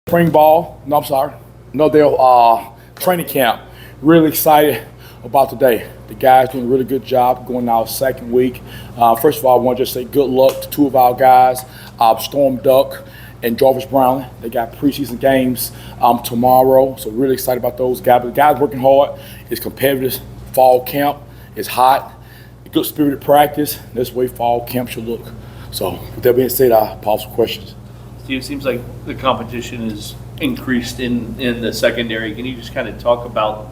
Spring ball, no, I'm sorry, no, they're training camp. Really excited about today. The guys doing a really good job going our second week. First of all, I want to just say good luck to two of our guys, Storm Duck and Jarvis Brown. They got preseason games tomorrow, so really excited about those guys. But the guys working hard. It's competitive fall camp. It's hot. Good spirited practice. That's the way fall camp should look. So with that being said, I'll pause for questions. Steve, it seems like the competition is increased in the secondary. Can you just kind of talk about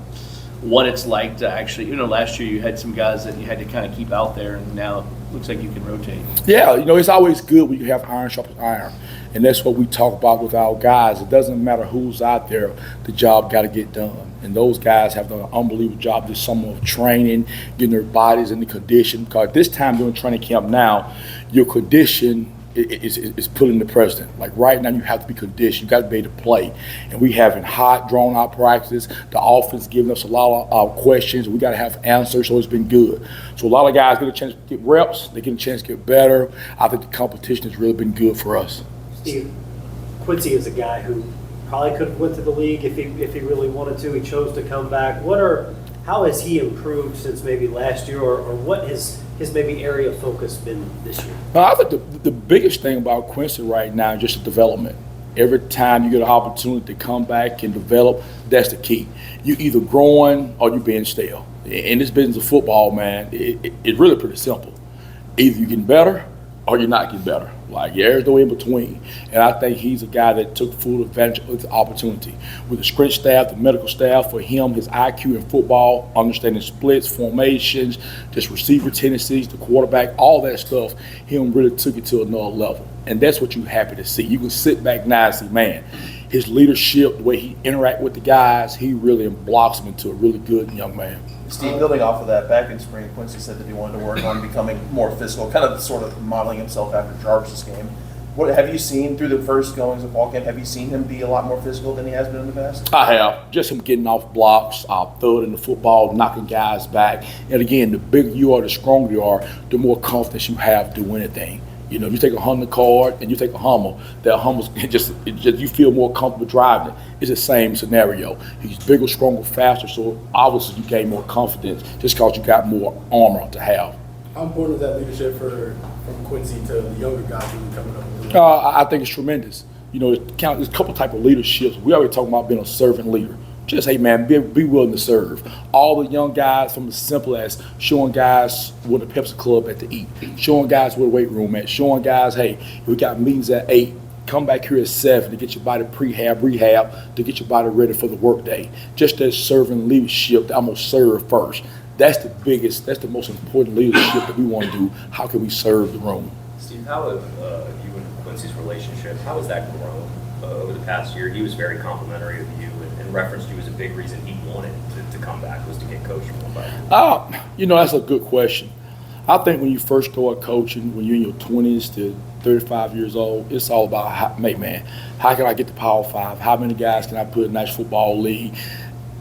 what it's like to actually, last year you had some guys that you had to kind of keep out there, and now it looks like you can rotate. Yeah, it's always good when you have iron sharpens iron. And that's what we talk about with our guys. It doesn't matter who's out there, the job got to get done. And those guys have done an unbelievable job this summer of training, getting their bodies in the condition. Because this time during training camp now, your condition is pulling the president. Like right now, you have to be conditioned. You got to be able to play. And we having hot, drawn-out practices. The offense giving us a lot of questions. We got to have answers, so it's been good. So a lot of guys get a chance to get reps. They get a chance to get better. I think the competition has really been good for us. Steve, Quincy is a guy who probably could have went to the league if he really wanted to. He chose to come back. How has he improved since maybe last year, or what has his maybe area of focus been this year? I think the biggest thing about Quincy right now is just the development. Every time you get an opportunity to come back and develop, that's the key. You either growing or you being stale. In this business of football, man, it's really pretty simple. Either you're getting better or you're not getting better. Like, there's no in between. And I think he's a guy that took full advantage of the opportunity. With the strength staff, the medical staff, for him, his IQ in football, understanding splits, formations, just receiver tendencies, the quarterback, all that stuff, him really took it to another level. And that's what you're happy to see. You can sit back now and see, man, his leadership, the way he interact with the guys, he really blossomed into a really good young man. Steve, building off of that, back in spring, Quincy said that he wanted to work on becoming more physical, kind of sort of modeling himself after Jarvis's game. What have you seen through the first goings of fall camp? Have you seen him be a lot more physical than he has been in the past? I have. Just him getting off blocks, throwing in the football, knocking guys back. And again, the bigger you are, the stronger you are, the more confidence you have to do anything. You take a Honda card and you take a Hummer. That Hummer's just you feel more comfortable driving it. It's the same scenario. He's bigger, stronger, faster, so obviously you gain more confidence just because you got more armor to have. How important is that leadership from Quincy to the younger guys who are coming up? I think it's tremendous. There's a couple type of leaderships. We already talking about being a servant leader. Just, hey, man, be willing to serve. All the young guys, from as simple as showing guys where the Pepsi Club at to eat, showing guys where the weight room at, showing guys, hey, we got meetings at 8, come back here at 7 to get your body rehab, to get your body ready for the workday. Just that servant leadership, I'm going to serve first. That's the most important leadership that we want to do. How can we serve the room? Steve, how have you and Quincy's relationship, how has that grown over the past year? He was very complimentary of you and referenced you as a big reason he wanted to come back was to get coached from back. That's a good question. I think when you first start coaching, when you're in your 20s to 35 years old, it's all about, how can I get to Power 5? How many guys can I put in a nice football league?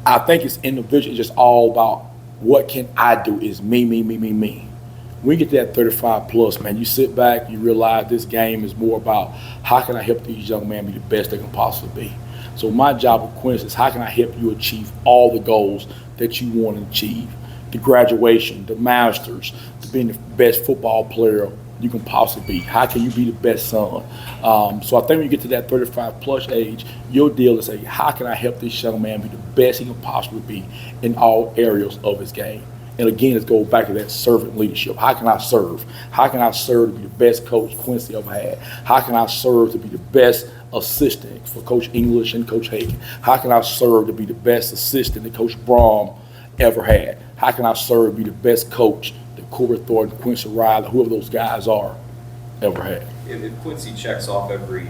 I think it's individual. It's just all about what can I do is me. When you get to that 35 plus, man, you sit back, you realize this game is more about how can I help these young men be the best they can possibly be. So my job with Quincy is how can I help you achieve all the goals that you want to achieve? The graduation, the masters, to being the best football player you can possibly be. How can you be the best son? So I think when you get to that 35 plus age, your deal is say, how can I help this young man be the best he can possibly be in all areas of his game? And again, let's go back to that servant leadership. How can I serve? How can I serve to be the best coach Quincy ever had? How can I serve to be the best assistant for Coach English and Coach Hagan? How can I serve to be the best assistant that Coach Brom ever had? How can I serve to be the best coach that Corey Thornton, Quincy Riley, whoever those guys are, ever had? If Quincy checks off every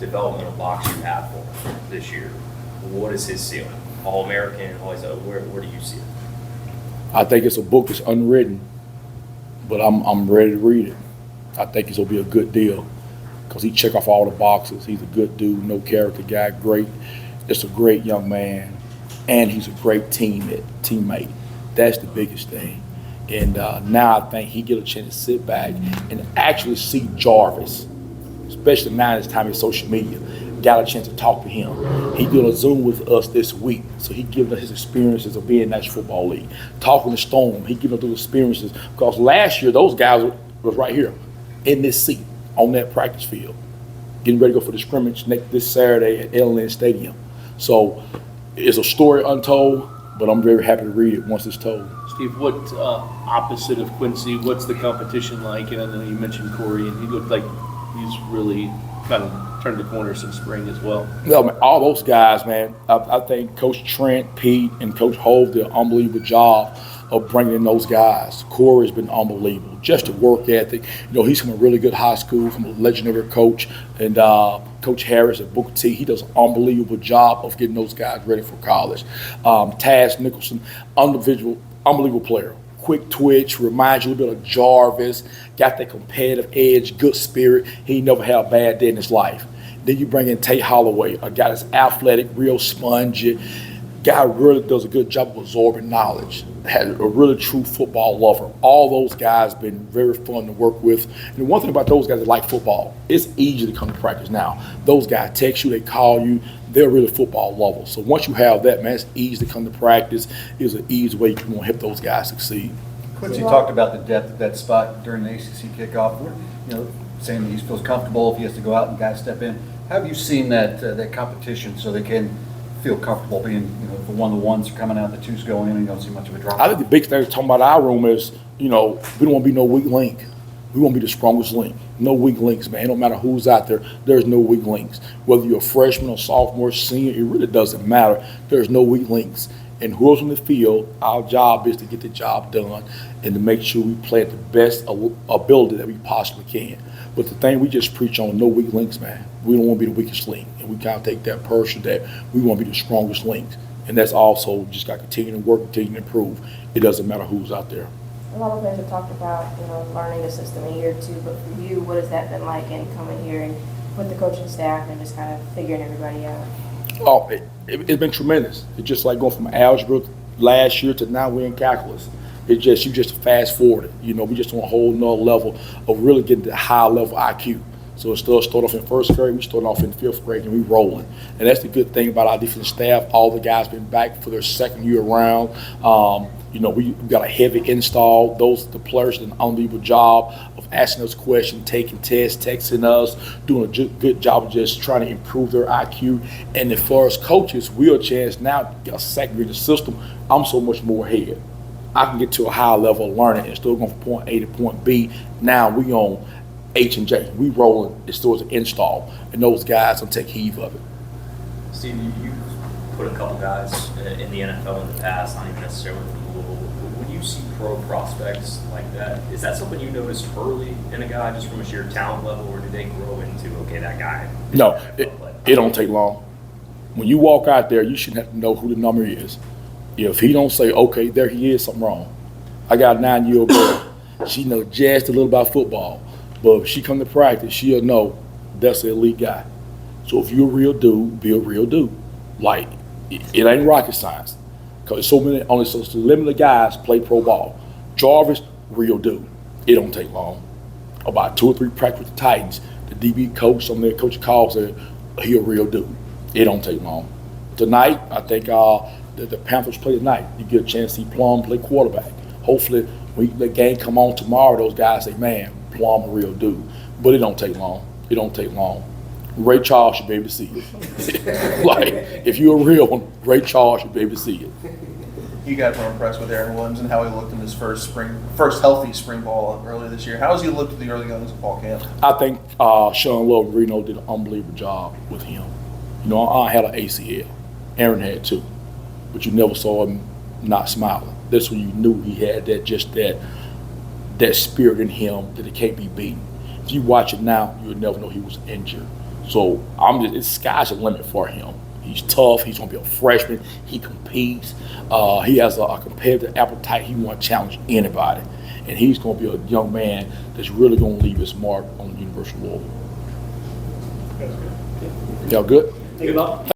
developmental box you have for him this year, what is his ceiling? All-American, where do you see it? I think it's a book that's unwritten, but I'm ready to read it. I think it's going to be a good deal because he check off all the boxes. He's a good dude, no character guy, great. Just a great young man, and he's a great teammate. That's the biggest thing. And now I think he get a chance to sit back and actually see Jarvis, especially now this time in social media. got a chance to talk to him. He did a Zoom with us this week, so he giving us his experiences of being in National Football League. Talking to Storm, he giving us those experiences because last year those guys was right here in this seat on that practice field, getting ready to go for the scrimmage this Saturday at Ellis Stadium. So it's a story untold, but I'm very happy to read it once it's told. Steve, what opposite of Quincy, what's the competition like? And I know you mentioned Corey, and he looked like he's really kind of turned the corner since spring as well. No, man, all those guys, man. I think Coach Trent, Pete, and Coach Hove did an unbelievable job of bringing in those guys. Corey's been unbelievable. Just the work ethic. He's from a really good high school, from a legendary coach. And Coach Harris at Booker T, he does an unbelievable job of getting those guys ready for college. Taz Nicholson, unbelievable player. Quick twitch, reminds you a little bit of Jarvis, got that competitive edge, good spirit. He never had a bad day in his life. Then you bring in Tate Holloway, a guy that's athletic, real spongy. Guy really does a good job of absorbing knowledge. Had a really true football lover. All those guys been very fun to work with. And the one thing about those guys that like football, it's easy to come to practice now. Those guys text you, they call you, they're really football lovers. So once you have that, man, it's easy to come to practice. It's an easy way you want to help those guys succeed. Quincy talked about the depth of that spot during the ACC kickoff. Saying that he feels comfortable if he has to go out and guys step in. How have you seen that competition so they can feel comfortable being, the one-to-ones are coming out, the twos going in, and you don't see much of a drop? I think the big thing talking about our room is, we don't want to be no weak link. We want to be the strongest link. No weak links, man. No matter who's out there, there's no weak links. Whether you're a freshman or sophomore, senior, it really doesn't matter. There's no weak links. And whoever's on the field, our job is to get the job done and to make sure we play at the best ability that we possibly can. But the thing we just preach on, no weak links, man. We don't want to be the weakest link. And we kind of take that person that we want to be the strongest links. And that's also just got to continue to work, continue to improve. It doesn't matter who's out there. A lot of players have talked about, learning the system in year two, but for you, what has that been like in coming here and with the coaching staff and just kind of figuring everybody out? Oh, it's been tremendous. It's just like going from algebra last year to now we're in calculus. You just fast forward it. We just on a whole nother level of really getting to high level IQ. So instead of starting off in first grade, we started off in fifth grade and we rolling. And that's the good thing about our defensive staff. All the guys been back for their second year around. We got a heavy install. The players did an unbelievable job of asking us questions, taking tests, texting us, doing a good job of just trying to improve their IQ. And as far as coaches, we have a chance now to get a second year system. I'm so much more ahead. I can get to a higher level of learning and still going from point A to point B. Now we on H and J. We rolling. It's still an install. And those guys will take heed of it. Steve, you put a couple guys in the NFL in the past, not even necessarily from Louisville. When you see pro prospects like that, is that something you noticed early in a guy just from a sheer talent level, or do they grow into, okay, that guy? No, it don't take long. When you walk out there, you shouldn't have to know who the number is. If he don't say, okay, there he is, something wrong. I got a 9-year-old girl. She knows just a little about football. But if she come to practice, she'll know that's an elite guy. So if you're a real dude, be a real dude. Like, it ain't rocket science. Because only so limited guys play pro ball. Jarvis, real dude. It don't take long. About 2 or 3 practice with the Titans, the DB coach, some of their coach calls it, he a real dude. It don't take long. Tonight, I think the Panthers play tonight. You get a chance to see Plum play quarterback. Hopefully, when the game come on tomorrow, those guys say, man, Plum a real dude. But it don't take long. It don't take long. Ray Charles should be able to see it. Like, if you're a real one, Ray Charles should be able to see it. You guys were impressed with Aaron Williams and how he looked in his first healthy spring ball earlier this year. How has he looked at the early goings of fall camp? I think Sean Love and Reno did an unbelievable job with him. I had an ACL. Aaron had too. But you never saw him not smiling. That's when you knew he had that spirit in him that it can't be beaten. If you watch it now, you would never know he was injured. So it's sky's the limit for him. He's tough. He's going to be a freshman. He competes. He has a competitive appetite. He wants to challenge anybody. And he's going to be a young man that's really going to leave his mark on the University of Louisville. Y'all good? Think about